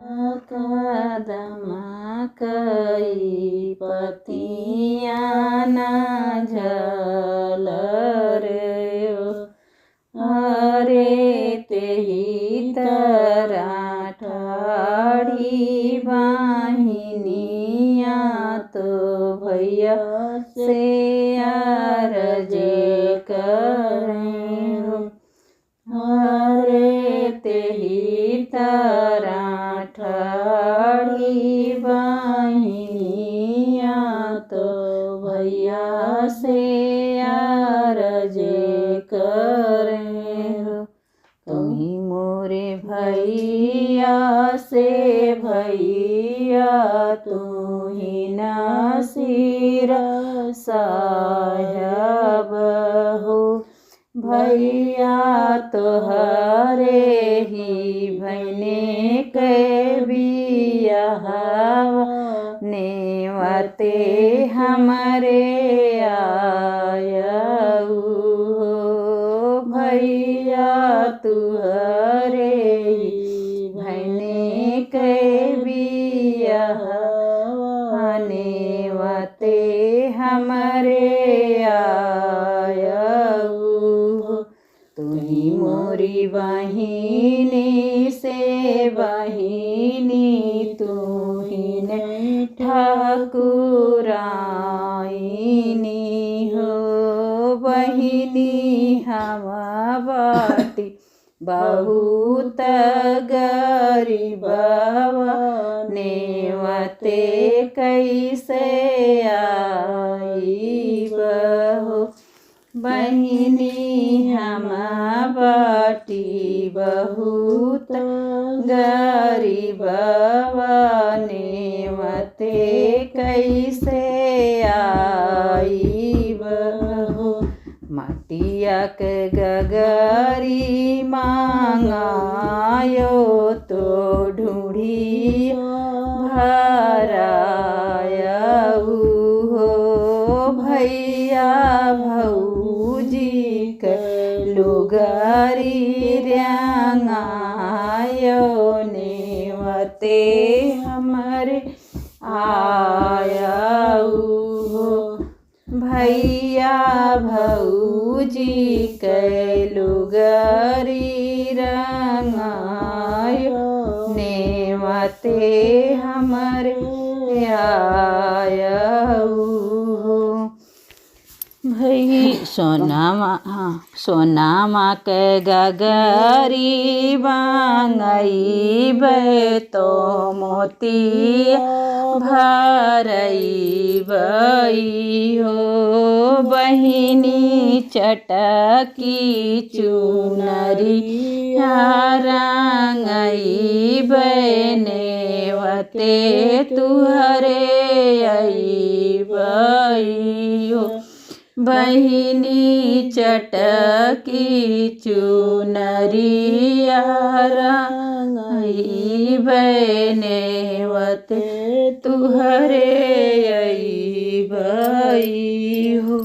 कदम कई पतियाँ न झलर्यो, अरे तेही तरह ठाड़ी बाहिनिया तो भैया से अर्ज करें। अरे तेही तरह ठाड़ी बाहिनिया तो भैया से अर्ज करें। तुम्ही मोरे भैया से भैया तुम्ही न सिर साहब हो, भैया तोहरे ही भैने के बियाहवा नेवते हमरे आयऊ हो, भैया तुहरे ही भैने के बियाहवा नेवते हमरे आयऊ। तुही मोरी बहिनी से बहिनी तुही ने ठाकुराइनी हो, बहिनी हम बाटी बहुत गरीबवा नेवते कैसे आईब हो, बहिनी हम बाटी बहुत गरीबवा नेवते कैसे आईब हो। माटिया के गगरी मांगायो तो ढूढ़ी भरायऊ हो, भैया भौजी के लुगरी रंगायो नेवते हमरे आयऊ हो, भैया भौजी के लुगरी रंगायो नेवते हमरे आयऊ हो। भई सोनामा के गगरी बांगईबे तो मोती भरईबई हो, बहिनी चटकी चुनरी रंगईबे नेवते तुहरे अईबई हो, बहिनी चटकी चुनरी रंगईबे नेवते तुहरे अईबई हो।